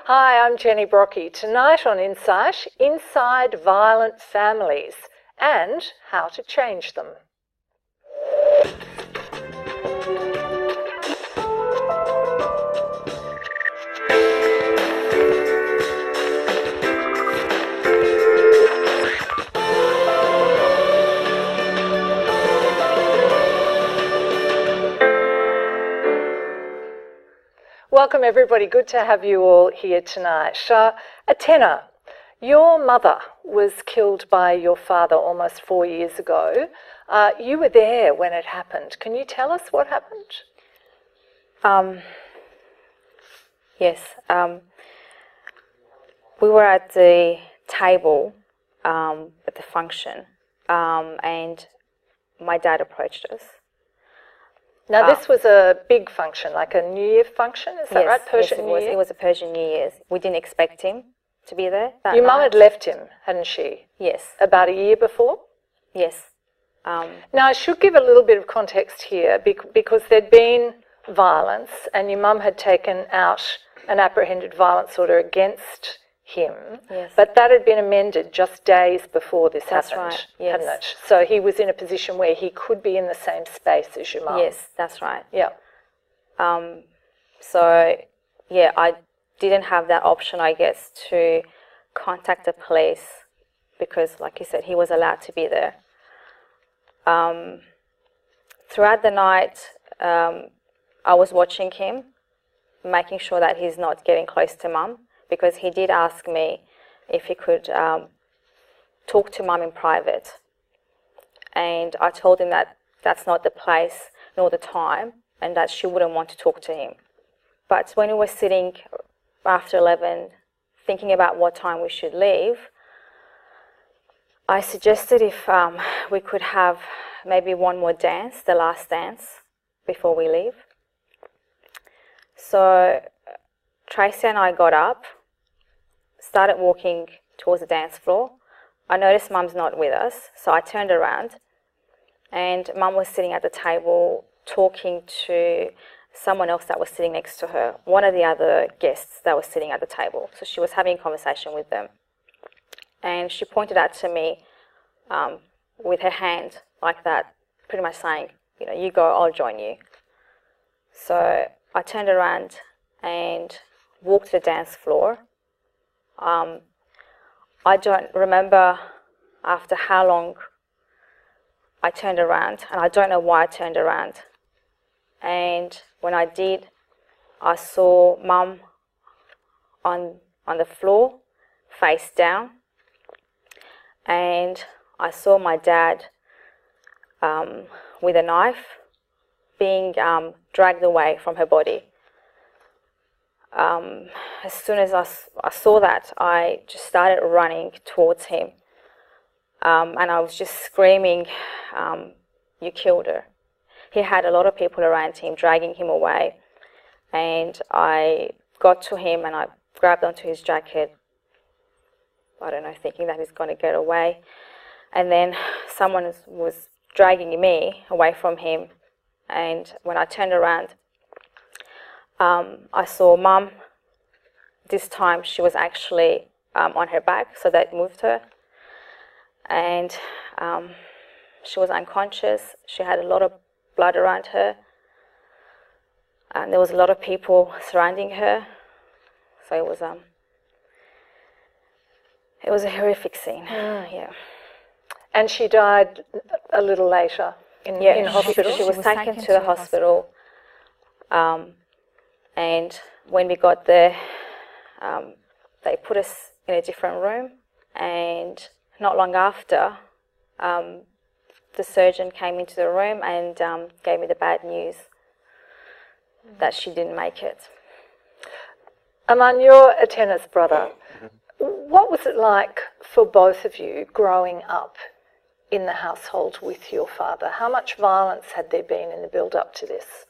Hi, I'm Jenny Brocky. Tonight on Insight, inside violent families and how to change them. Welcome everybody, good to have you all here tonight. Atena, your mother was killed by your father almost 4 years ago. You were there when it happened. Can you tell us what happened? Yes. We were at the table at the function and my dad approached us. Now, this was a big function, like a New Year function, is that yes, right? Persian yes, New Year? It was a Persian New Year's. We didn't expect him to be there that Your night. mum had left him, hadn't she? Yes. About a year before? Yes. Now, I should give a little bit of context here because there'd been violence and your mum had taken out an apprehended violence order against him, Yes. but that had been amended just days before this That's happened, right, yes. hadn't it? So he was in a position where he could be in the same space as your mum. Yes, that's right. Yeah. So, yeah, I didn't have that option, I guess, to contact the police because, like you said, he was allowed to be there. Throughout the night, I was watching him, making sure that he's not getting close to mum, because he did ask me if he could talk to mum in private. And I told him that that's not the place nor the time and that she wouldn't want to talk to him. But when we were sitting after 11, thinking about what time we should leave, I suggested if we could have maybe one more dance, the last dance, before we leave. So Tracy and I got up, started walking towards the dance floor. I noticed mum's not with us, so I turned around and mum was sitting at the table talking to someone else that was sitting next to her, one of the other guests that was sitting at the table. So she was having a conversation with them. And she pointed out to me with her hand like that, pretty much saying, you know, you go, I'll join you. So I turned around and walked to the dance floor. I don't remember after how long I turned around, and I don't know why I turned around. And when I did, I saw mum on the floor, face down, and I saw my dad with a knife being dragged away from her body. As soon as I saw that, I just started running towards him. And I was just screaming, you killed her. He had a lot of people around him dragging him away. And I got to him and I grabbed onto his jacket, I don't know, thinking that he's going to get away. And then someone was dragging me away from him. And when I turned around, I saw mum. This time she was actually on her back, so that moved her. And she was unconscious. She had a lot of blood around her. And there was a lot of people surrounding her. So it was a horrific scene. Yeah. And she died a little later in hospital? She was taken to the hospital. And when we got there, they put us in a different room. And not long after, the surgeon came into the room and gave me the bad news that she didn't make it. Aman, you're Atena's brother. What was it like for both of you growing up in the household with your father? How much violence had there been in the build-up to this?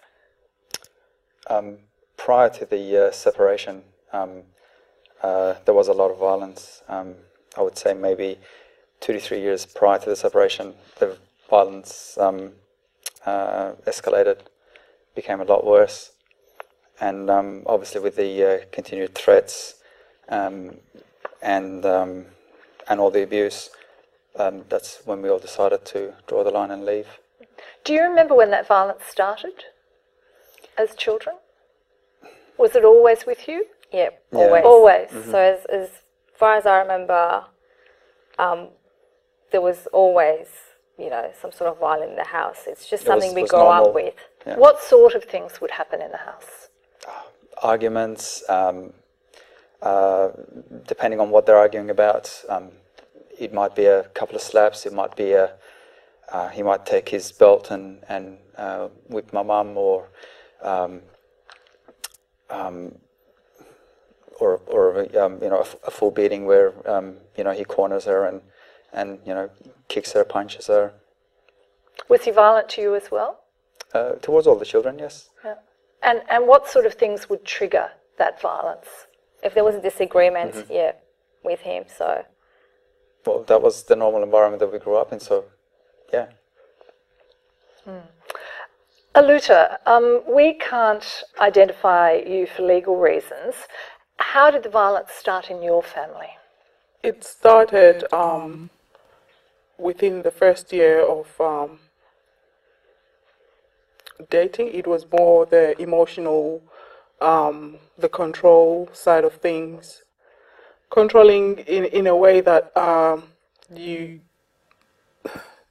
Prior to the separation, there was a lot of violence. I would say maybe 2 to 3 years prior to the separation, the violence escalated, became a lot worse. And obviously with the continued threats, and all the abuse, that's when we all decided to draw the line and leave. Do you remember when that violence started as children? Was it always with you? Yeah, Yeah. always. Always. So as far as I remember, there was always, some sort of violence in the house. It's just something we was grow normal. up with. Yeah. What sort of things would happen in the house? Arguments, depending on what they're arguing about. It might be a couple of slaps. It might be he might take his belt and whip my mum, or a full beating where he corners her and kicks her, punches her. Was he violent to you as well? Towards all the children, yes. Yeah. And what sort of things would trigger that violence? If there was a disagreement, with him, so... Well, that was the normal environment that we grew up in, so, yeah. Aluta, we can't identify you for legal reasons. How did the violence start in your family? It started within the first year of dating. It was more the emotional, the control side of things. Controlling in a way that you...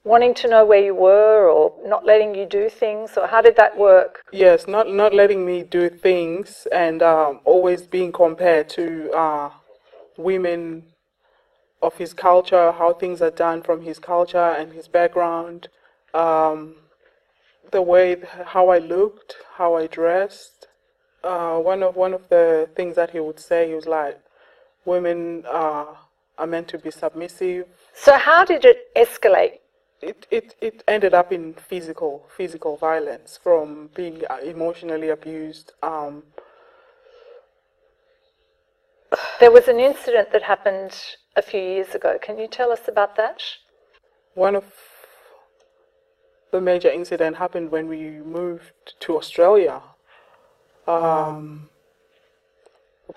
Wanting to know where you were, or not letting you do things, or how did that work? Yes, not letting me do things, and always being compared to women of his culture, how things are done from his culture and his background, the way, how I looked, how I dressed. One of the things that he would say, he was like, women are meant to be submissive. So how did it escalate? It ended up in physical violence from being emotionally abused. There was an incident that happened a few years ago. Can you tell us about that? One of the major incidents happened when we moved to Australia.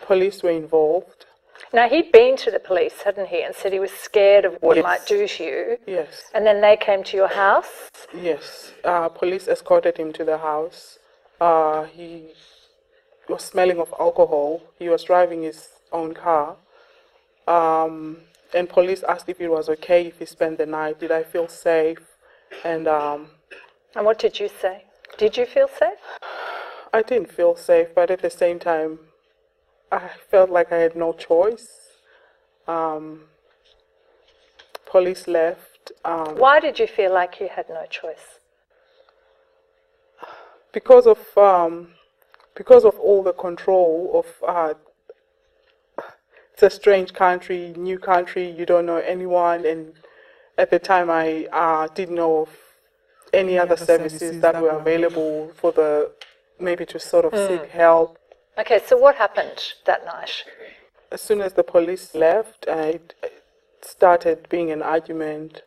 Police were involved. Now, he'd been to the police, hadn't he, and said he was scared of what it Yes. might do to you. Yes. And then they came to your house. Yes. Police escorted him to the house. He was smelling of alcohol. He was driving his own car. And police asked if it was okay if he spent the night. Did I feel safe? And what did you say? Did you feel safe? I didn't feel safe, but at the same time, I felt like I had no choice. Police left. Why did you feel like you had no choice? Because of all the control of. It's a strange country, new country. You don't know anyone, and at the time I didn't know of any other services that were available for maybe to sort of seek help. Okay, so what happened that night? As soon as the police left, it started being an argument,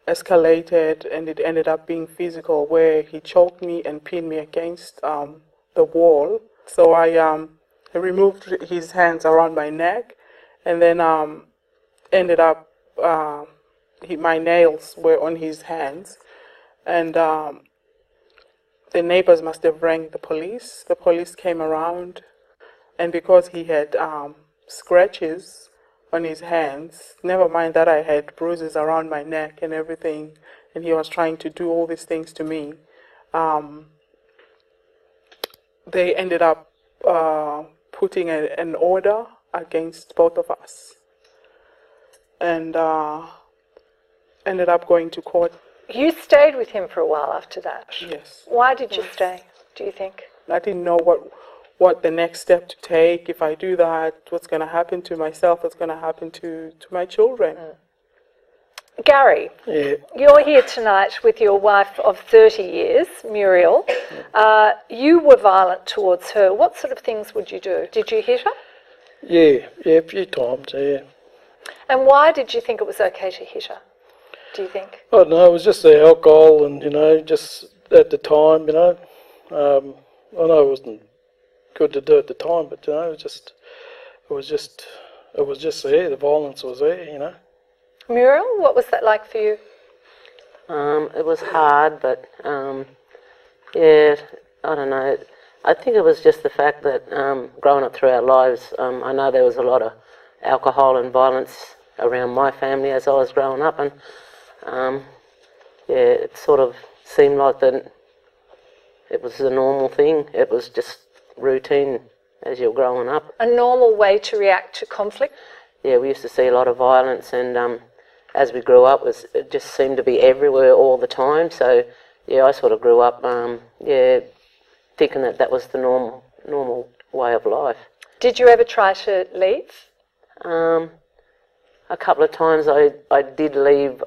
escalated, and it ended up being physical, where he choked me and pinned me against the wall. So I removed his hands around my neck, and then ended up, my nails were on his hands, and the neighbors must have rang the police. The police came around, and because he had scratches on his hands, never mind that I had bruises around my neck and everything, and he was trying to do all these things to me, they ended up putting an order against both of us, and ended up going to court. You stayed with him for a while after that. Yes. Why did you stay, do you think? I didn't know what the next step to take. If I do that, what's going to happen to myself, what's going to happen to my children. Gary, Yeah. you're here tonight with your wife of 30 years, Muriel. You were violent towards her. What sort of things would you do? Did you hit her? Yeah, a few times, yeah. And why did you think it was okay to hit her, do you think? I don't know, it was just the alcohol and, just at the time, I know it wasn't good to do at the time, but, it was just, it was just there. The violence was there, you know. Muriel, what was that like for you? It was hard, but yeah, I don't know. I think it was just the fact that growing up through our lives, I know there was a lot of alcohol and violence around my family as I was growing up, and yeah, it sort of seemed like that it was a normal thing. It was just routine as you're growing up. A normal way to react to conflict? Yeah, we used to see a lot of violence, and as we grew up, it just seemed to be everywhere all the time. So yeah, I sort of grew up, yeah, thinking that was the normal way of life. Did you ever try to leave? A couple of times I did leave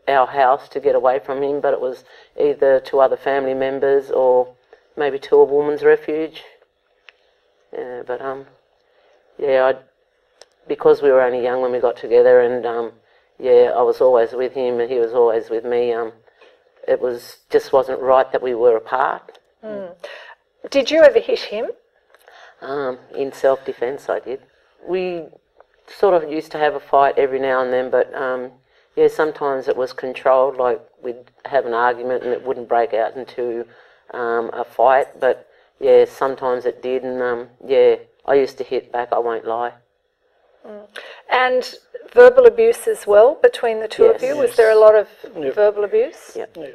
our house to get away from him, but it was either to other family members or maybe to a woman's refuge. Yeah, but yeah, because we were only young when we got together, and yeah, I was always with him and he was always with me. It just wasn't right that we were apart. Mm. Did you ever hit him? In self-defence, I did. We sort of used to have a fight every now and then, but yeah, sometimes it was controlled, like we'd have an argument and it wouldn't break out into a fight, but yeah, sometimes it did, and yeah, I used to hit back, I won't lie. Mm. And verbal abuse as well between the two of you? Was there a lot of verbal abuse? Yep. Yeah.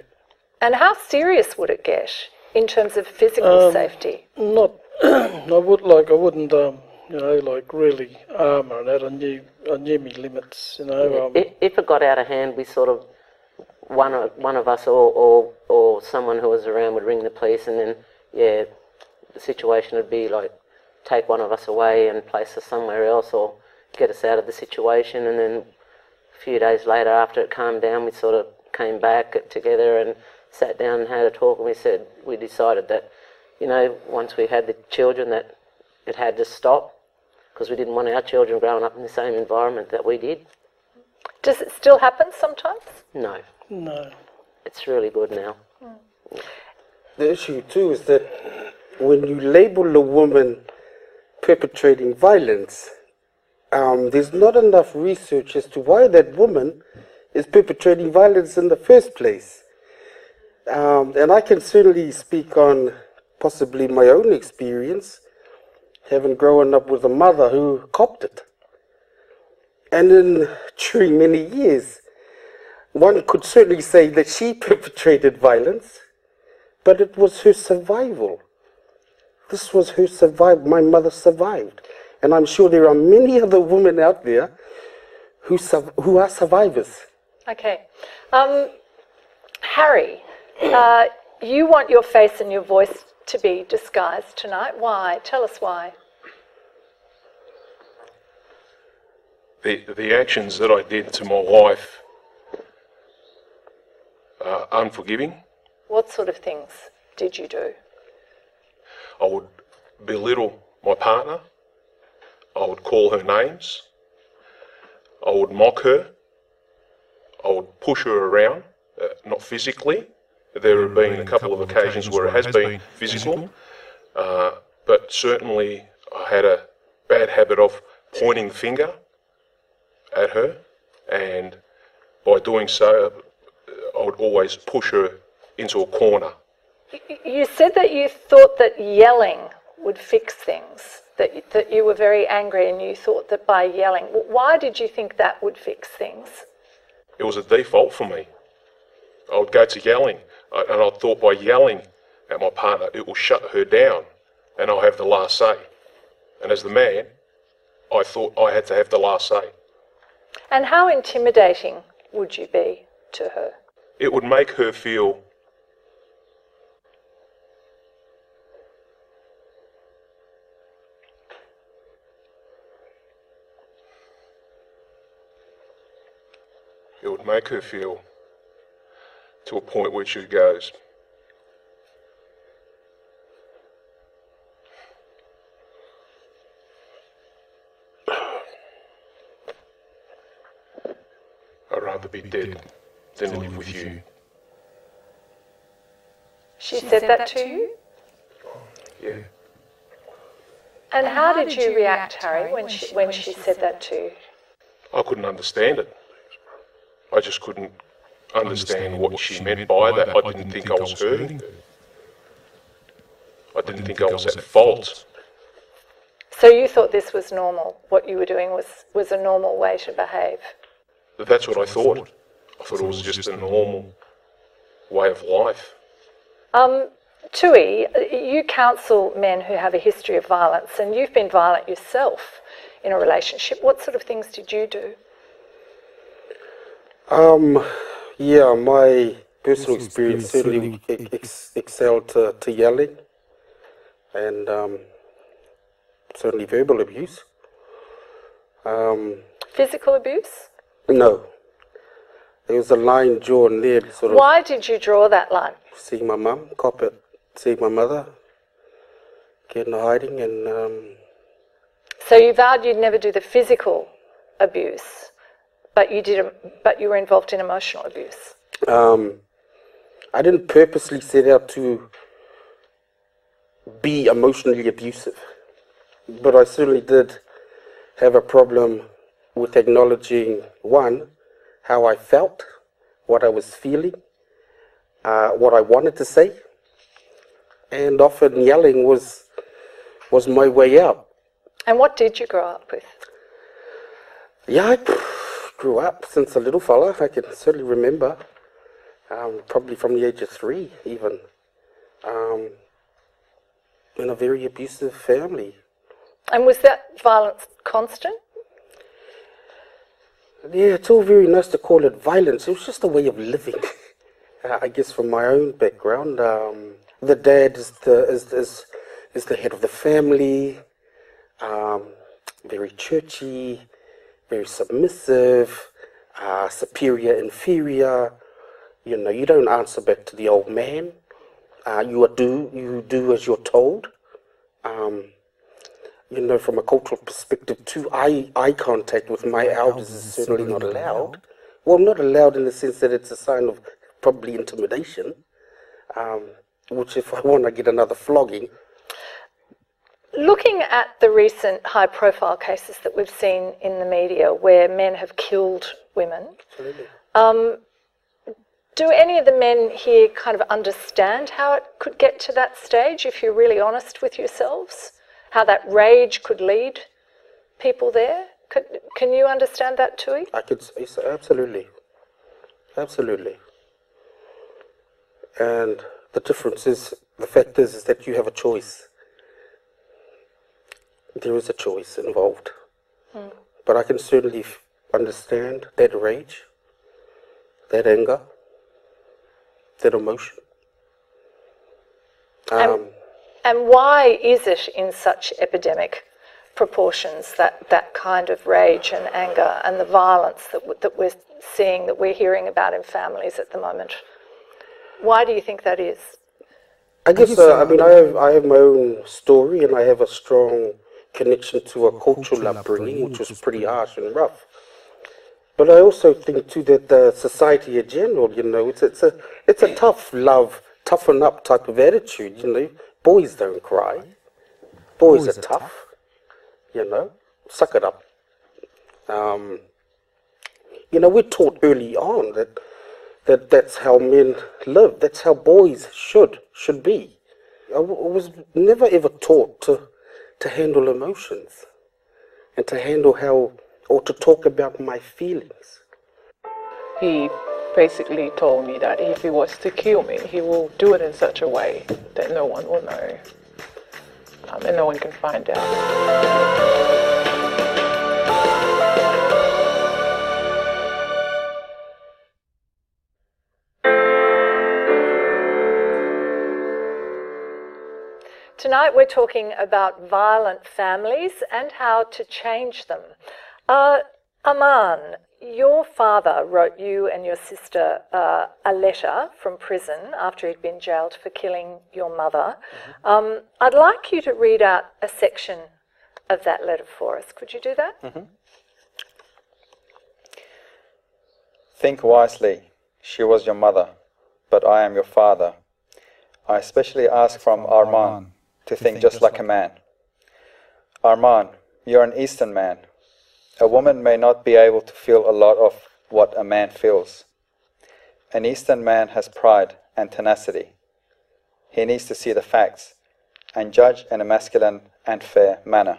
And how serious would it get in terms of physical safety? Not, I wouldn't, you know, like really armour and that. I knew my limits, you know. If it got out of hand, we sort of, one of us or someone who was around would ring the police, and then, yeah, the situation would be like, take one of us away and place us somewhere else or get us out of the situation, and then a few days later, after it calmed down, we sort of came back together and sat down and had a talk, and we decided that, you know, once we had the children, that it had to stop, because we didn't want our children growing up in the same environment that we did. Does it still happen sometimes? No. No. It's really good now. Mm. The issue too is that when you label a woman perpetrating violence, there's not enough research as to why that woman is perpetrating violence in the first place. And I can certainly speak on possibly my own experience, having grown up with a mother who copped it. And then during many years, one could certainly say that she perpetrated violence, but it was her survival. This was her survival. My mother survived. And I'm sure there are many other women out there who are survivors. Okay. Harry, you want your face and your voice to be disguised tonight. Why? Tell us why. The actions that I did to my wife are unforgiving. What sort of things did you do? I would belittle my partner. I would call her names. I would mock her. I would push her around, not physically. There have been a couple of occasions where it has been physical, but certainly I had a bad habit of pointing the finger at her, and by doing so, I would always push her into a corner. You said that you thought that yelling would fix things, that you were very angry and you thought that by yelling. Why did you think that would fix things? It was a default for me. I would go to yelling, and I thought by yelling at my partner, it will shut her down, and I'll have the last say. And as the man, I thought I had to have the last say. And how intimidating would you be to her? It would make her feel to a point where she goes, I'd rather be dead than live with you. She said that to you? Yeah. And how did you react, Harry, when she said that to you? I couldn't understand it. I just couldn't understand what she meant by that. I didn't think I was hurting her. I didn't think I was at fault. So you thought this was normal? What you were doing was a normal way to behave? That's what I thought. I thought it was just a normal way of life. Tui, you counsel men who have a history of violence, and you've been violent yourself in a relationship. What sort of things did you do? Yeah, my personal experience certainly excelled to yelling and certainly verbal abuse. Physical abuse? No. There was a line drawn there. Why did you draw that line? Seeing my mum, cop it. Seeing my mother, get in hiding, and... So you vowed you'd never do the physical abuse, but you were involved in emotional abuse. I didn't purposely set out to be emotionally abusive, but I certainly did have a problem with acknowledging, one, how I felt, what I was feeling, what I wanted to say, and often yelling was my way out. And what did you grow up with? Yeah, I grew up since a little fella. I can certainly remember, probably from the age of 3 even, in a very abusive family. And was that violence constant? Yeah, it's all very nice to call it violence. It was just a way of living. I guess from my own background, the dad is the head of the family, very churchy, very submissive, superior, inferior. You know, you don't answer back to the old man. You do as you're told. You know, from a cultural perspective too, eye contact with my elders is certainly not allowed. Well, not allowed in the sense that it's a sign of probably intimidation, which if I want to get another flogging. Looking at the recent high-profile cases that we've seen in the media where men have killed women, do any of the men here kind of understand how it could get to that stage, if you're really honest with yourselves? How that rage could lead people there? Can you understand that, Tui? I could say so, absolutely. Absolutely. And the difference is, the fact is that you have a choice. There is a choice involved. But I can certainly understand that rage, that anger, that emotion. And why is it in such epidemic proportions, that kind of rage and anger and the violence that we're seeing, that we're hearing about in families at the moment? Why do you think that is? I guess, I mean, I have my own story, and I have a strong connection to a cultural upbringing, which was pretty harsh and rough. But I also think too that the society in general, you know, it's a tough love, toughen up type of attitude. You know, boys don't cry. Boys are tough. You know, suck it up. You know, we're taught early on that's how men live. That's how boys should be. I was never ever taught to handle emotions and to handle or to talk about my feelings. He basically told me that if he was to kill me, he will do it in such a way that no one will know, and no one can find out. Tonight we're talking about violent families and how to change them. Aman, your father wrote you and your sister a letter from prison after he'd been jailed for killing your mother. I'd like you to read out a section of that letter for us. Could you do that? Think wisely. She was your mother, but I am your father. I especially ask from Arman to think just like a man. Arman, you're an Eastern man. A woman may not be able to feel a lot of what a man feels. An Eastern man has pride and tenacity. He needs to see the facts and judge in a masculine and fair manner.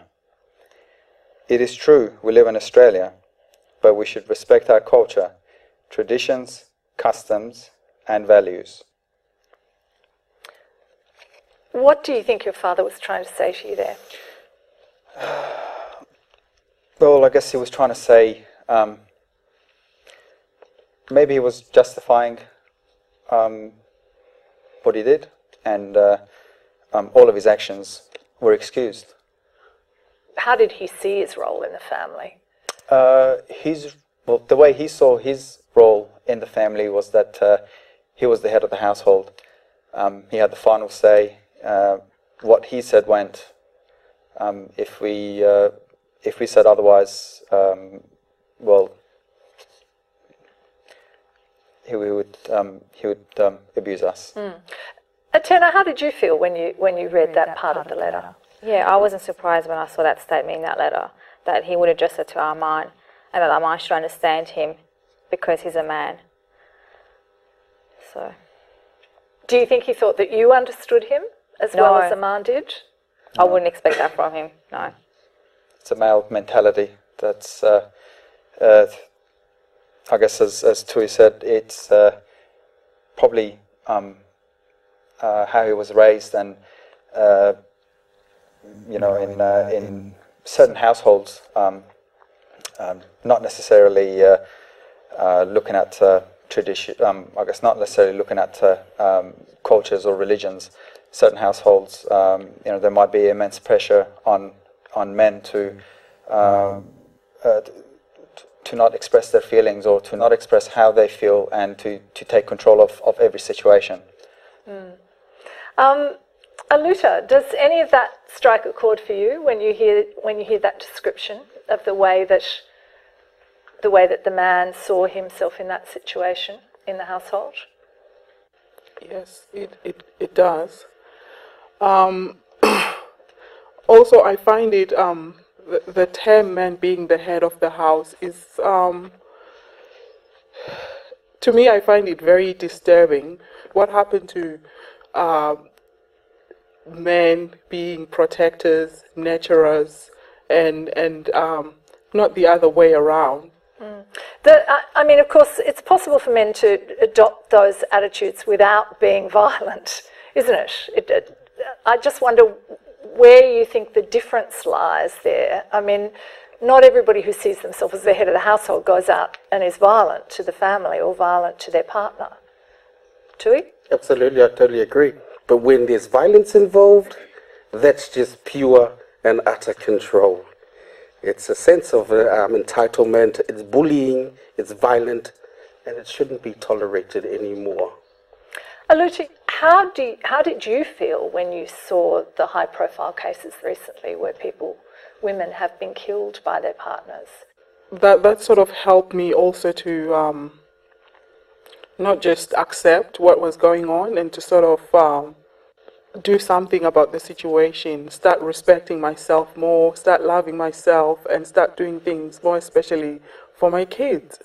It is true we live in Australia, but we should respect our culture, traditions, customs, and values. What do you think your father was trying to say to you there? Well, I guess he was trying to say, maybe he was justifying what he did, and all of his actions were excused. How did he see his role in the family? The way he saw his role in the family was that he was the head of the household. He had the final say. What he said went. If we said otherwise, well, he would abuse us. Atena, how did you feel when you read that part of the letter? Yeah, I wasn't surprised when I saw that statement in that letter, that he would address it to Arman, and that Arman should understand him because he's a man. So, do you think he thought that you understood him as well as Arman did? I wouldn't expect that from him, no. It's a male mentality. That's, I guess, as Tui said, it's probably how he was raised, and in certain households, not necessarily looking at tradition. I guess not necessarily looking at cultures or religions. Certain households, there might be immense pressure on men to not express their feelings, or to not express how they feel, and to take control of every situation. Aluta, does any of that strike a chord for you when you hear that description of the way that the man saw himself in that situation in the household? Yes, it does. Also, I find it the term man being the head of the house is, to me, I find it very disturbing. What happened to men being protectors, nurturers, and not the other way around? Of course, it's possible for men to adopt those attitudes without being violent, isn't it? I just wonder where you think the difference lies there. I mean, not everybody who sees themselves as the head of the household goes out and is violent to the family or violent to their partner. Tui? Absolutely, I totally agree. But when there's violence involved, that's just pure and utter control. It's a sense of entitlement, it's bullying, it's violent, and it shouldn't be tolerated anymore. Aluti, how did you feel when you saw the high-profile cases recently where women have been killed by their partners? That sort of helped me also to not just accept what was going on, and to sort of do something about the situation, start respecting myself more, start loving myself, and start doing things more, especially for my kids.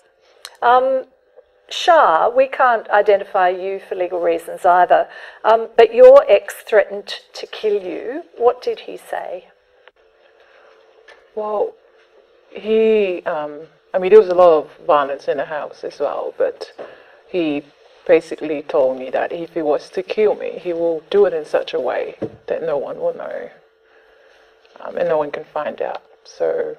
Shah, we can't identify you for legal reasons either, but your ex threatened to kill you. What did he say? Well, there was a lot of violence in the house as well, but he basically told me that if he was to kill me, he will do it in such a way that no one will know, and no one can find out. So,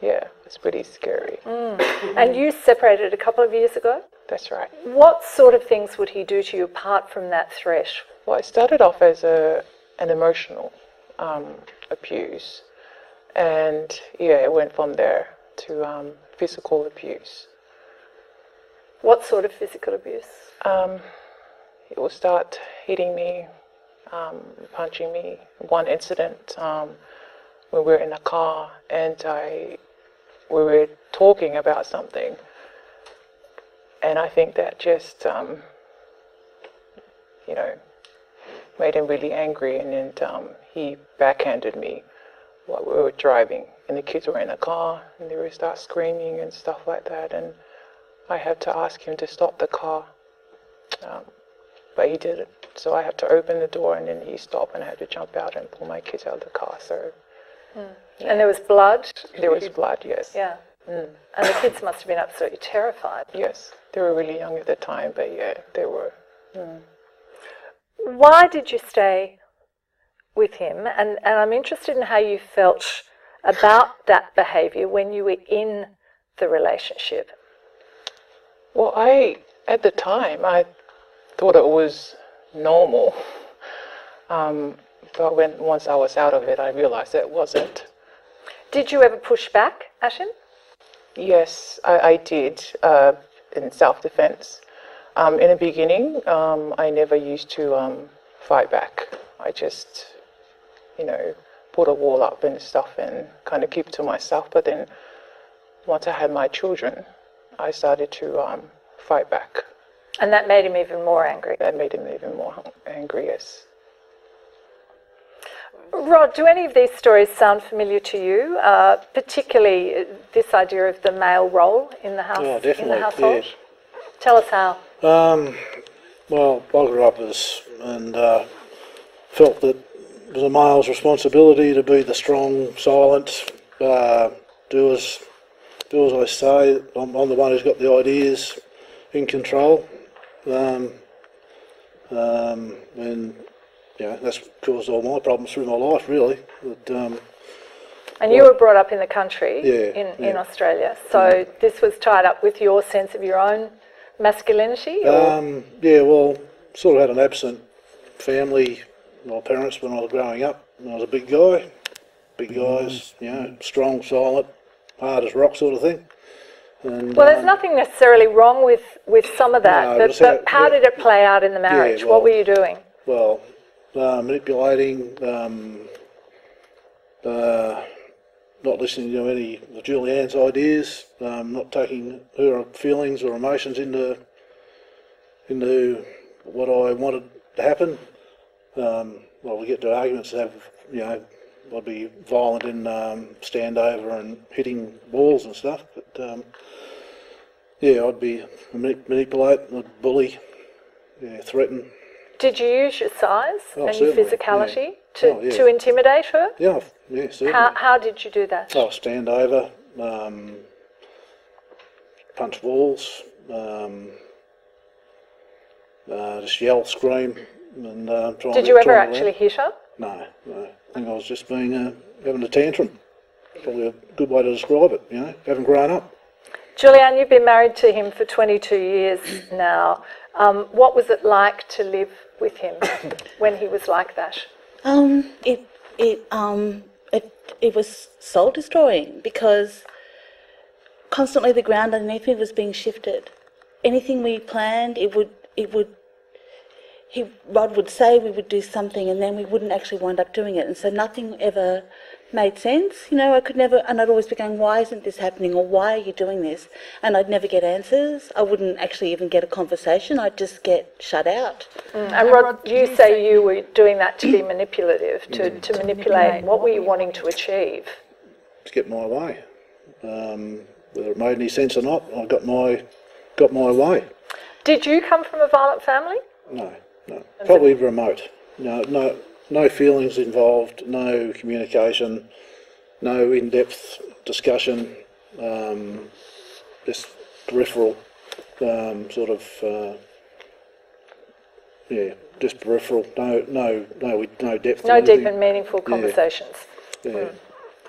yeah, it's pretty scary. And you separated a couple of years ago? That's right. What sort of things would he do to you apart from that threat? Well, it started off as an emotional abuse, and yeah, it went from there to physical abuse. What sort of physical abuse? He will start hitting me, punching me. One incident when we were in a car and we were talking about something, and I think that just made him really angry, and then he backhanded me while we were driving, and the kids were in the car, and they would start screaming and stuff like that, and I had to ask him to stop the car, but he didn't. So I had to open the door, and then he stopped, and I had to jump out and pull my kids out of the car. So And there was blood? there was blood, yes. Yeah. And the kids must have been absolutely terrified. Yes, they were really young at the time, but yeah, they were. Why did you stay with him? And I'm interested in how you felt about that behaviour when you were in the relationship. Well, at the time, I thought it was normal. But once I was out of it, I realised it wasn't. Did you ever push back at him? Yes, I did, in self-defense. In the beginning, I never used to fight back. I just, put a wall up and stuff and kind of keep to myself. But then once I had my children, I started to fight back. And that made him even more angry? That made him even more angry, yes. Rod, do any of these stories sound familiar to you, particularly this idea of the male role in the house? Oh, definitely, in the household? yes. Tell us how. Well, I grew up and felt that it was a male's responsibility to be the strong, silent, do as I say. I'm the one who's got the ideas in control, and that's caused all my problems through my life, really. But, and you were brought up in the country, in Yeah. Australia, so this was tied up with your sense of your own masculinity? Well, sort of had an absent family, my parents, when I was growing up. I was a big guy, big guys, strong, silent, hard as rock sort of thing. And, well, there's nothing necessarily wrong with some of that, No, but how did it play out in the marriage? What were you doing? Well, manipulating, not listening to any of Julianne's ideas, not taking her feelings or emotions into what I wanted to happen. We get to arguments and have, I'd be violent in standover and hitting walls and stuff, but I'd be manipulate, I'd bully, threaten. Did you use your size and your certainly, physicality to intimidate her? Yeah, certainly. How did you do that? Stand over, punch walls, just yell, scream, and try. Did you ever actually hit her? No. I think I was just having a tantrum. Probably a good way to describe it. Having grown up. Julianne, you've been married to him for 22 years now. What was it like to live with him when he was like that? It was soul destroying because constantly the ground underneath me was being shifted. Anything we planned, Rod would say we would do something and then we wouldn't actually wind up doing it, and so nothing ever made sense. I could never, and I'd always be going, why isn't this happening, or why are you doing this? And I'd never get answers. I wouldn't actually even get a conversation. I'd just get shut out. And Rod, you say you were doing that to be manipulative, to manipulate. What were you wanting to achieve? To get my way. Whether it made any sense or not, I got my way. Did you come from a violent family? No. Probably remote. No feelings involved, no communication, no in-depth discussion, just peripheral, just peripheral. No depth. No deep and meaningful conversations. Yeah.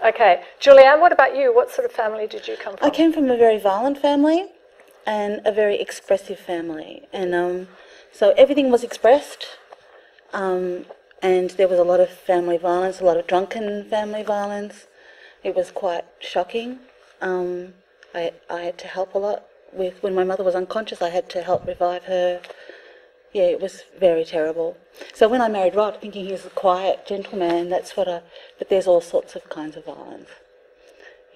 Okay, Julianne, what about you? What sort of family did you come from? I came from a very violent family and a very expressive family, and so everything was expressed, and there was a lot of family violence, a lot of drunken family violence. It was quite shocking. I had to help a lot when my mother was unconscious. I had to help revive her. Yeah, it was very terrible. So when I married Rod, thinking he was a quiet gentleman, but there's all sorts of kinds of violence,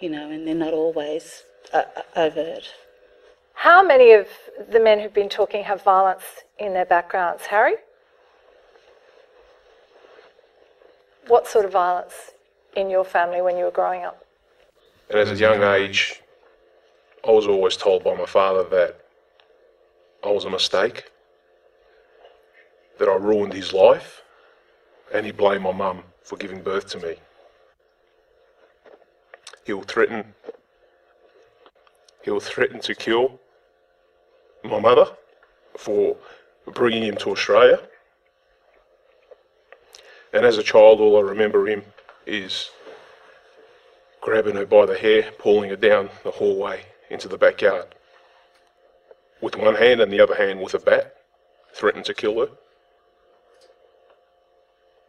and they're not always overt. How many of the men who've been talking have violence in their backgrounds? Harry? What sort of violence in your family when you were growing up? And as a young age, I was always told by my father that I was a mistake, that I ruined his life, and he blamed my mum for giving birth to me. He'll threaten to kill my mother for bringing him to Australia. And as a child, all I remember him is grabbing her by the hair, pulling her down the hallway into the backyard with one hand and the other hand with a bat, threatened to kill her.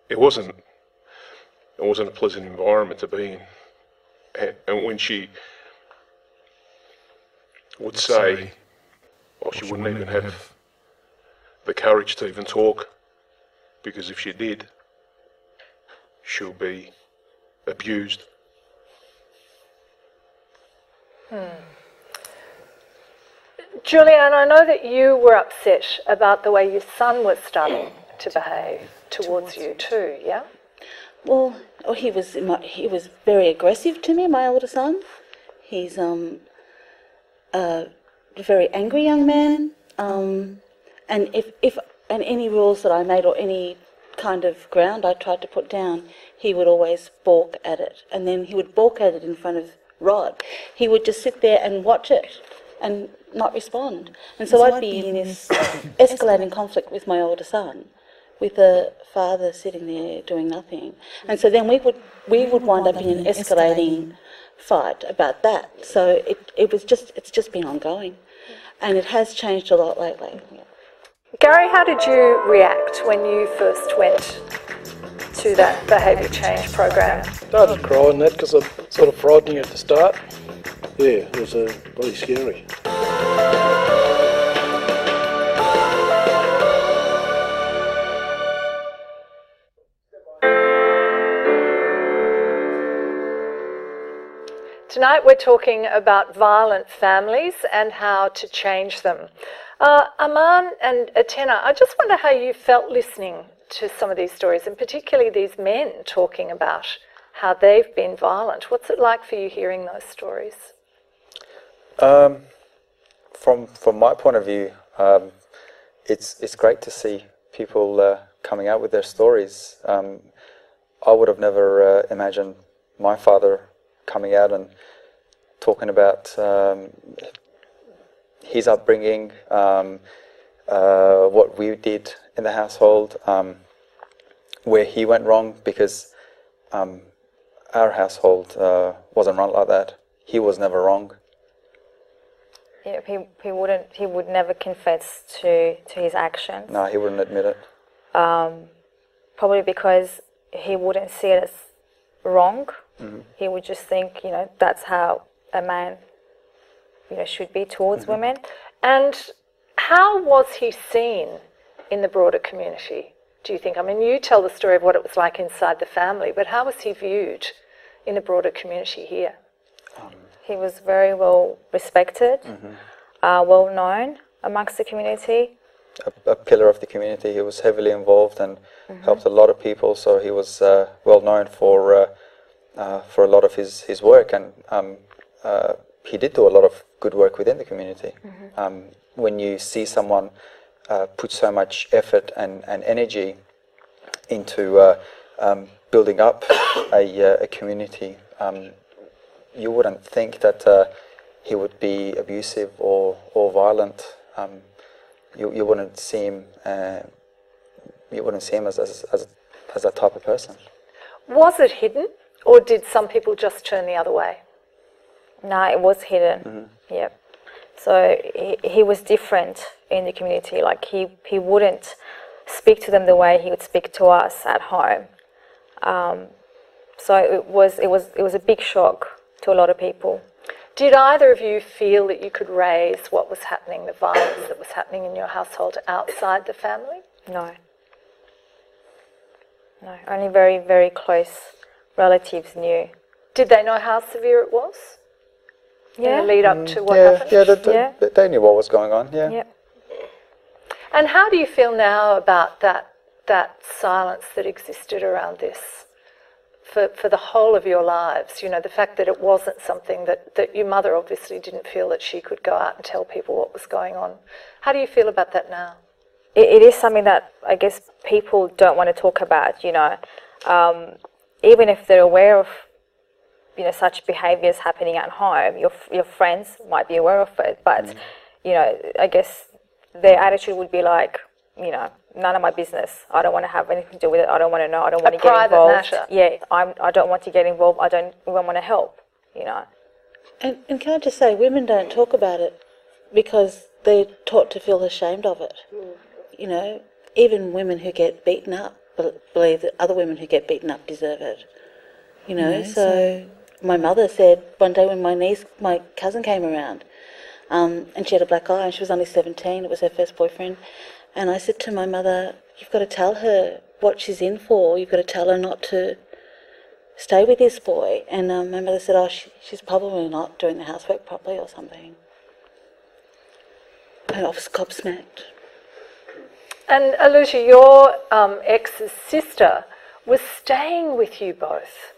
It wasn't a pleasant environment to be in. And when she would say, well, she wouldn't even have the courage to even talk, because if she did, she'll be abused. Julianne, I know that you were upset about the way your son was starting to behave towards you too, yeah? Well, he was very aggressive to me, my older son. He's a very angry young man. And if any rules that I made or any kind of ground I tried to put down, he would always balk at it. And then he would balk at it in front of Rod. He would just sit there and watch it and not respond. And so I'd be in this escalating conflict with my older son, with the father sitting there doing nothing. And so then we would wind up in an escalating fight about that. So it's just been ongoing. And it has changed a lot lately. Gary, how did you react when you first went to that behaviour change program? Started crying that because I'm sort of frightening at the start. Yeah, it was bloody scary. Tonight we're talking about violent families and how to change them. Aman and Atena, I just wonder how you felt listening to some of these stories, and particularly these men talking about how they've been violent. What's it like for you hearing those stories? From my point of view, it's great to see people coming out with their stories. I would have never imagined my father coming out and talking about his upbringing, what we did in the household, where he went wrong, because our household wasn't run like that. He was never wrong. Yeah, he would never confess to his actions. No, he wouldn't admit it. Probably because he wouldn't see it as wrong. Mm-hmm. He would just think, that's how a man, should be towards Mm-hmm. women. And how was he seen in the broader community, do you think? I mean, you tell the story of what it was like inside the family, but how was he viewed in the broader community here? He was very well respected, Mm-hmm. Well known amongst the community. A pillar of the community. He was heavily involved and Mm-hmm. helped a lot of people, so he was well known for a lot of his work, and he did do a lot of good work within the community. Mm-hmm. When you see someone put so much effort and energy into building up a community, you wouldn't think that he would be abusive or violent. You wouldn't see him. You wouldn't see him as that type of person. Was it hidden, or did some people just turn the other way? No, it was hidden. Mm-hmm. Yep. So he was different in the community. Like he wouldn't speak to them the way he would speak to us at home. So it was a big shock to a lot of people. Did either of you feel that you could raise what was happening, the violence that was happening in your household, outside the family? No. No, only very, very close relatives knew. Did they know how severe it was? Yeah. In the lead up to what happened? Yeah, they knew what was going on. Yeah. Yep. And how do you feel now about that silence that existed around this for the whole of your lives, you know, the fact that it wasn't something that your mother obviously didn't feel that she could go out and tell people what was going on. How do you feel about that now? It is something that I guess people don't want to talk about, you know. Even if they're aware of, you know, such behaviours happening at home, your friends might be aware of it, but, you know, I guess their attitude would be like, you know, none of my business. I don't want to have anything to do with it. I don't want to know. I don't want to get involved. Matter. Yeah, I don't want to get involved. I don't even want to help, you know. And can I just say, women don't talk about it because they're taught to feel ashamed of it. You know, even women who get beaten up believe that other women who get beaten up deserve it. You know, so my mother said one day when my cousin came around, and she had a black eye and she was only 17, it was her first boyfriend, and I said to my mother, you've got to tell her what she's in for, you've got to tell her not to stay with this boy. And my mother said, oh, she's probably not doing the housework properly or something. And I was gobsmacked. And Alucia, your ex's sister was staying with you both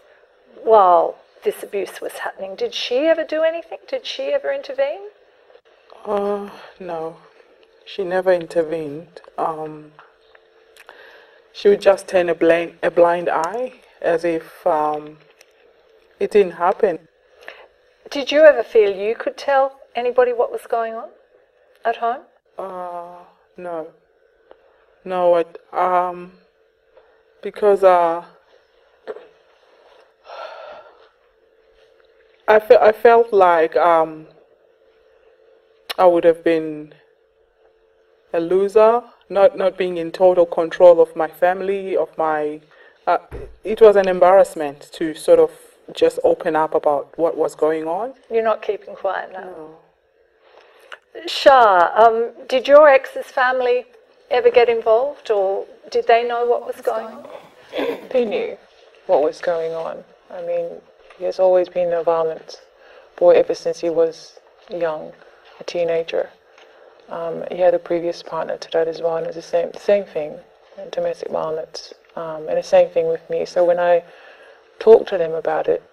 while this abuse was happening. Did she ever do anything? Did she ever intervene? No, she never intervened. She would just turn a blind eye as if it didn't happen. Did you ever feel you could tell anybody what was going on at home? No. No, because I felt like I would have been a loser, not being in total control of my family, of my. It was an embarrassment to sort of just open up about what was going on. You're not keeping quiet now. No. Shah, did your ex's family ever get involved, or did they know what was going on? They knew what was going on. I mean, he has always been a violent boy ever since he was young, a teenager. He had a previous partner to that as well, and it was the same thing, domestic violence, and the same thing with me. So when I talked to them about it,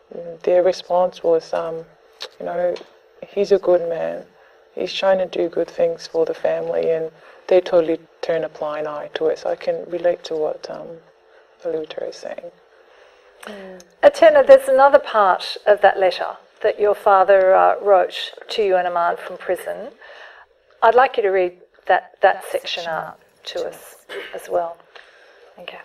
their response was, you know, he's a good man. He's trying to do good things for the family, and they totally turn a blind eye to it. So I can relate to what Alucia is saying. Atena, there's another part of that letter that your father wrote to you and Aman from prison. I'd like you to read that section out to us as well. Okay.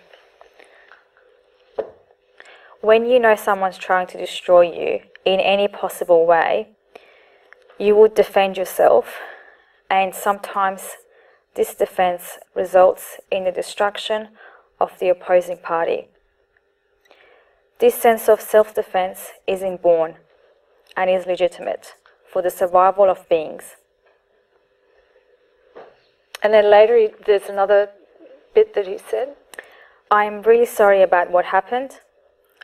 When you know someone's trying to destroy you in any possible way, you would defend yourself, and sometimes this defense results in the destruction of the opposing party. This sense of self-defense is inborn and is legitimate for the survival of beings. And then later there's another bit that he said. I am really sorry about what happened.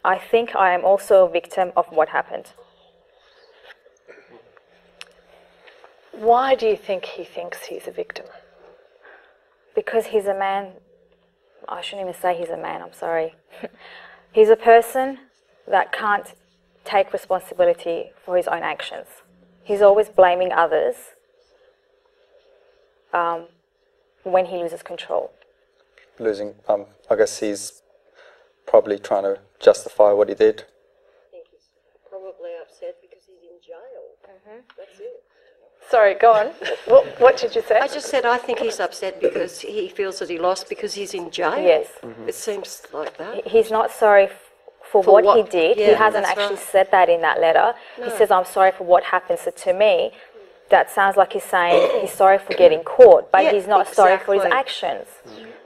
I think I am also a victim of what happened. Why do you think he thinks he's a victim? Because he's a man. I shouldn't even say he's a man, I'm sorry. He's a person that can't take responsibility for his own actions. He's always blaming others when he loses control. I guess he's probably trying to justify what he did. I think he's probably upset because he's in jail. That's it. Sorry, go on. What did you say? I just said I think he's upset because he feels that he lost because he's in jail. Yes. It seems like that. He's not sorry for what he did. Yeah, he hasn't actually said that in that letter. No. He says, I'm sorry for what happened. So to me, that sounds like he's saying he's sorry for getting caught, but he's not sorry for his actions.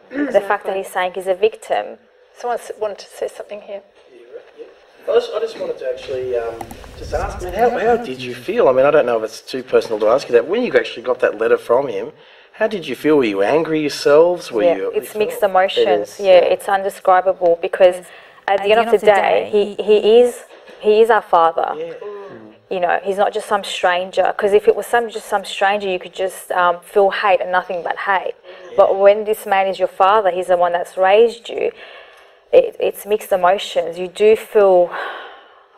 The fact that he's saying he's a victim. Someone wanted to say something here. I just wanted to actually just ask, man, how did you feel? I mean, I don't know if it's too personal to ask you that. When you actually got that letter from him, how did you feel? Were you angry yourselves? It's mixed emotions. It's undescribable because at the end of the day, he is our father. Yeah. You know, he's not just some stranger. Because if it was just some stranger, you could just feel hate and nothing but hate. Yeah. But when this man is your father, he's the one that's raised you. it's mixed emotions. You do feel,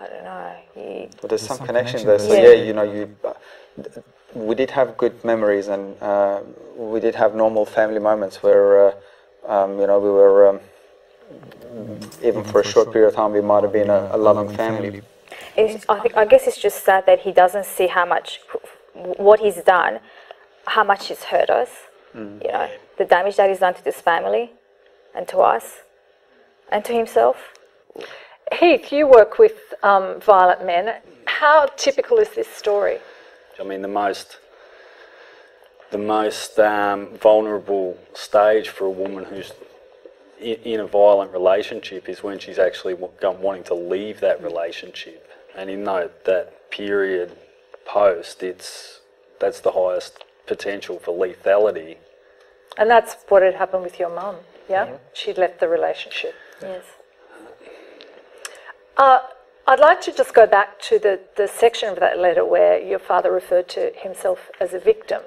I don't know. Well, there's some connection there. So yeah, you know, we did have good memories, and we did have normal family moments where, you know, we were, even for a short period of time, we might have been a loving family. I guess it's just sad that he doesn't see how much, what he's done, how much he's hurt us. You know, the damage that he's done to this family, and to us, and to himself. Heath, you work with violent men. How typical is this story? I mean, the most vulnerable stage for a woman who's in a violent relationship is when she's actually wanting to leave that relationship. And in that period post, that's the highest potential for lethality. And that's what had happened with your mum, yeah? She left the relationship. Yes. I'd like to just go back to the section of that letter where your father referred to himself as a victim.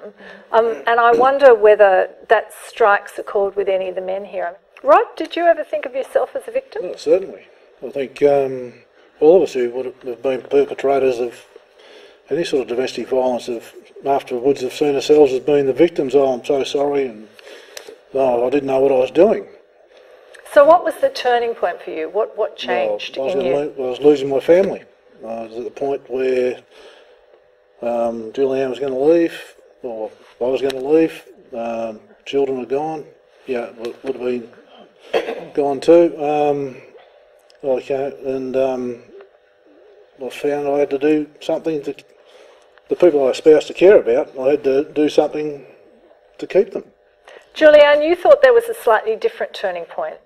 And I wonder whether that strikes a chord with any of the men here. Rod, did you ever think of yourself as a victim? Well, certainly. I think all of us who would have been perpetrators of any sort of domestic violence have afterwards have seen ourselves as being the victims. Oh, I'm so sorry, and oh, I didn't know what I was doing. So what was the turning point for you? What changed in you? I was losing my family. I was at the point where Julianne was going to leave, or I was going to leave. Children were gone. Yeah, would have been gone too. And I found I had to do something to the people I espoused to care about. I had to do something to keep them. Julianne, you thought there was a slightly different turning point.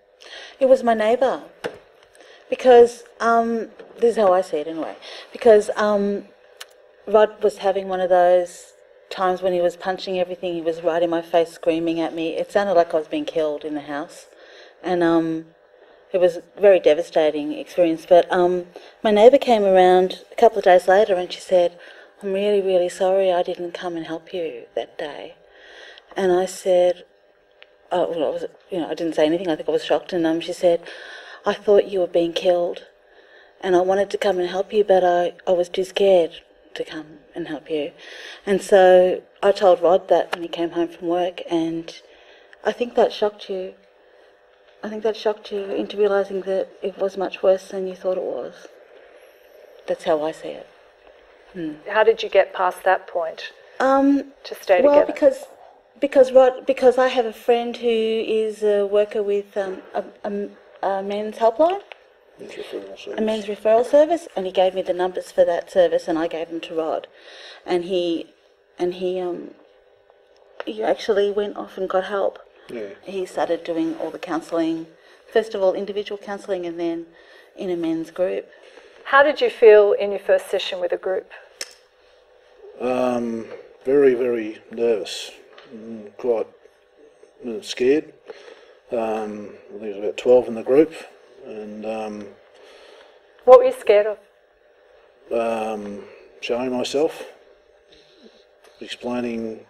It was my neighbour, because this is how I see it anyway. Because Rod was having one of those times when he was punching everything. He was right in my face, screaming at me. It sounded like I was being killed in the house, and it was a very devastating experience. But my neighbour came around a couple of days later, and she said, "I'm really, really sorry I didn't come and help you that day." And I said, "Oh, well, I didn't say anything. I think I was shocked." And she said, "I thought you were being killed, and I wanted to come and help you, but I was too scared to come and help you." And so I told Rod that when he came home from work, and I think that shocked you. I think that shocked you into realising that it was much worse than you thought it was. That's how I see it. How did you get past that point to stay well, together? because I have a friend who is a worker with a men's helpline, a men's referral service, and he gave me the numbers for that service, and I gave them to Rod, and he actually went off and got help. Yeah. He started doing all the counselling, first of all individual counselling, and then in a men's group. How did you feel in your first session with a group? Very, very nervous, quite scared. I think there was about 12 in the group, and what were you scared of? Showing myself, explaining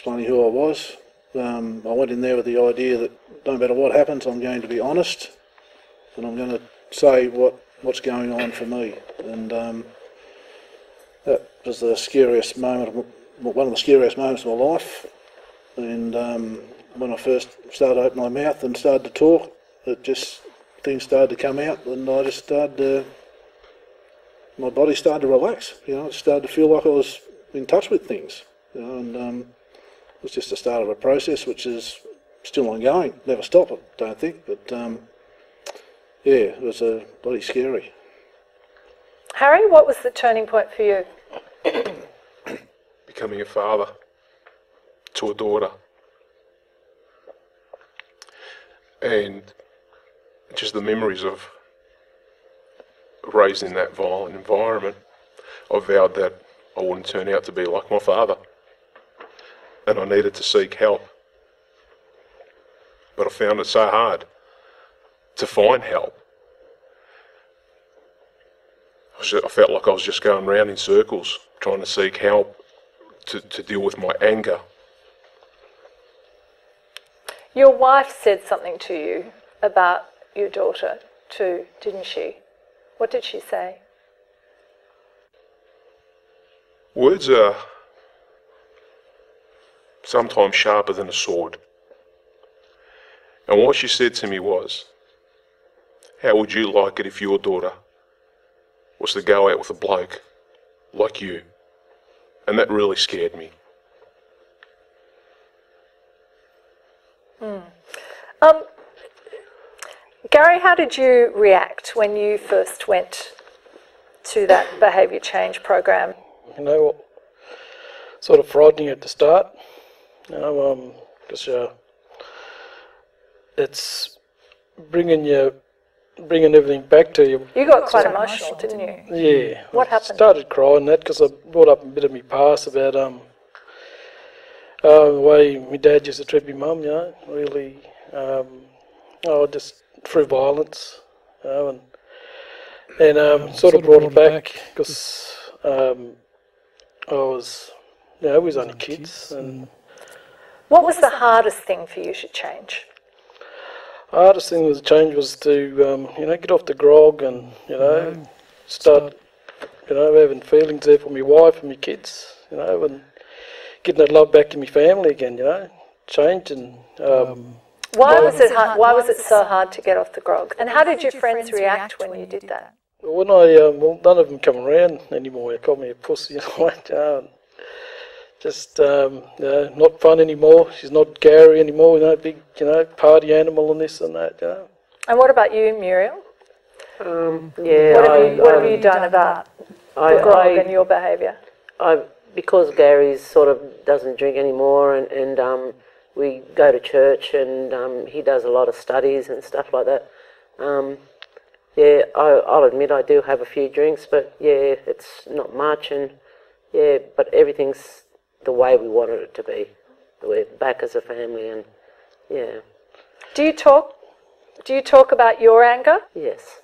who I was. I went in there with the idea that no matter what happens, I'm going to be honest, and I'm going to say what's going on for me. And that was the scariest moment, one of the scariest moments of my life. And when I first started opening my mouth and started to talk, things started to come out, and I just my body started to relax. It started to feel like I was in touch with things. And it was just the start of a process which is still ongoing, never stop, I don't think. But yeah, it was bloody scary. Harry, what was the turning point for you? Becoming a father to a daughter. And just the memories of raised in that violent environment, I vowed that I wouldn't turn out to be like my father. And I needed to seek help. But I found it so hard to find help. I felt like I was just going round in circles, trying to seek help to deal with my anger. Your wife said something to you about your daughter too, didn't she? What did she say? Words are sometimes sharper than a sword. And what she said to me was, how would you like it if your daughter was to go out with a bloke like you? And that really scared me. Gary, how did you react when you first went to that behaviour change program? You know, sort of frightening at the start. You know, because it's bringing everything back to you. You got quite emotional, didn't you? Yeah. What I happened? started crying that because I brought up a bit of my past about the way my dad used to treat my mum. You know, really, just through violence. You know, and sort of brought it back because I was, you know, we was only kids. And what was the hardest thing for you to change? the hardest thing to change was to, you know, get off the grog and, you know, start, you know, having feelings there for my wife and my kids, you know, and getting that love back in my family again, you know, change and... Why was it hard? Why was it so hard to get off the grog? And how did your friends react when you did that? When well, none of them come around anymore. They called me a pussy and all that, you know, and just, you know, not fun anymore. She's not Gary anymore, you know, big, you know, party animal and this and that, you know. And what about you, Muriel? Yeah. What have you done about the grog and your behaviour? Because Gary sort of doesn't drink anymore, and we go to church, and he does a lot of studies and stuff like that. Yeah, I'll admit I do have a few drinks, but yeah, it's not much, and yeah, but everything's the way we wanted it to be. We're back as a family, and yeah. Do you talk about your anger? Yes.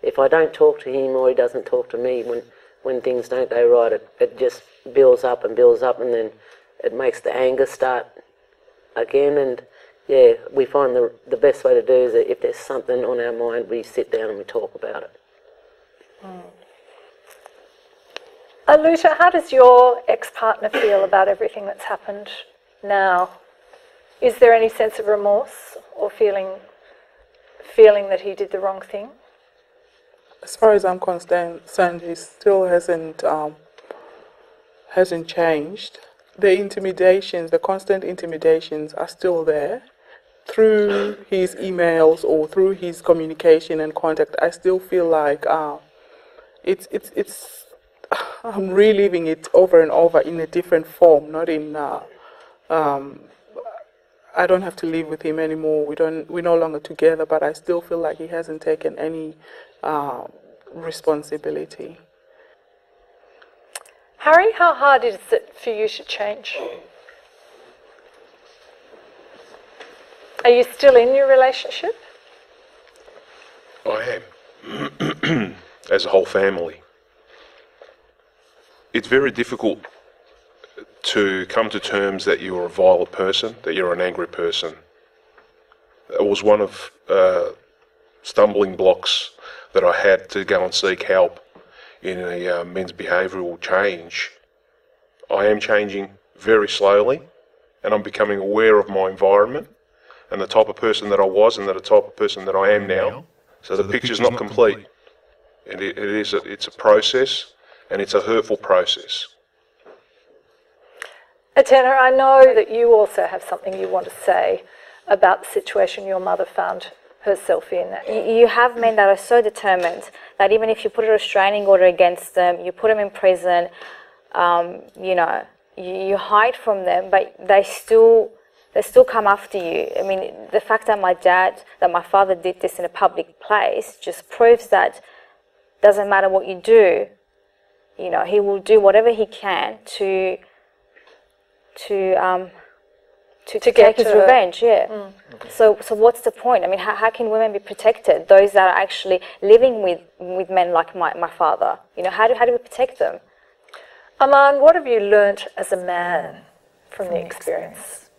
If I don't talk to him or he doesn't talk to me, when things don't go right, it just builds up, and then it makes the anger start again, and yeah, we find the best way to do is that if there's something on our mind, we sit down and we talk about it. Aluta, how does your ex-partner feel about everything that's happened now? Is there any sense of remorse or feeling that he did the wrong thing? As far as I'm concerned, he still hasn't changed. The constant intimidations are still there. Through his emails or through his communication and contact, I still feel like I'm reliving it over and over in a different form, not in. I don't have to live with him anymore. We're no longer together, but I still feel like he hasn't taken any responsibility. Harry, how hard is it for you to change? Are you still in your relationship? I am. As a whole family. It's very difficult to come to terms that you're a violent person, that you're an angry person. It was one of stumbling blocks that I had to go and seek help in a men's behavioural change. I am changing very slowly, and I'm becoming aware of my environment and the type of person that I was and the type of person that I am now. So the picture's not complete. And it's a process, and it's a hurtful process. Atena, I know that you also have something you want to say about the situation your mother found herself in. You have men that are so determined that even if you put a restraining order against them, you put them in prison, you know, you hide from them, but they still come after you. I mean, the fact that my father did this in a public place just proves that doesn't matter what you do, you know, he will do whatever he can to take his revenge, yeah. So what's the point? I mean, how can women be protected? Those that are actually living with men like my father, you know, how do we protect them? Aman, what have you learnt as a man from the experience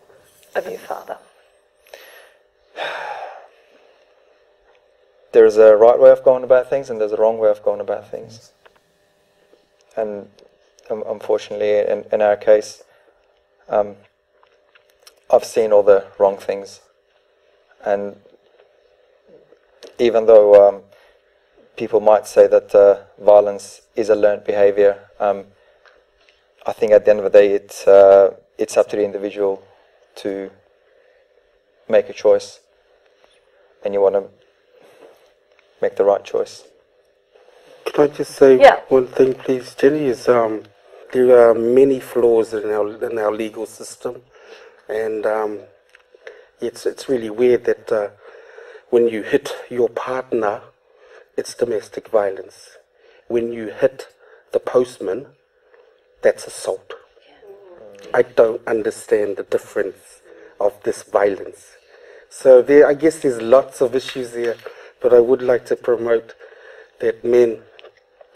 of your father? there's a right way of going about things and there's a wrong way of going about things. And unfortunately, in our case, I've seen all the wrong things. And even though people might say that violence is a learned behavior, I think at the end of the day it's up to the individual to make a choice, and you want to make the right choice. Can I just say one thing, please, Jenny? Is there are many flaws in our legal system, and it's really weird that when you hit your partner, it's domestic violence. When you hit the postman, that's assault. I don't understand the difference of this violence. So I guess there's lots of issues there, but I would like to promote that men,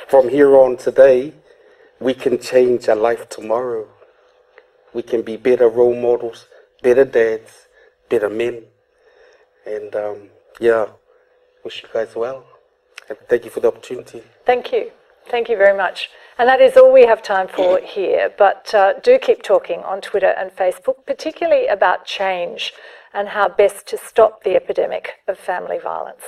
from here on today, we can change our life tomorrow. We can be better role models, better dads, better men. And wish you guys well. And thank you for the opportunity. Thank you. Thank you very much. And that is all we have time for here. But do keep talking on Twitter and Facebook, particularly about change and how best to stop the epidemic of family violence.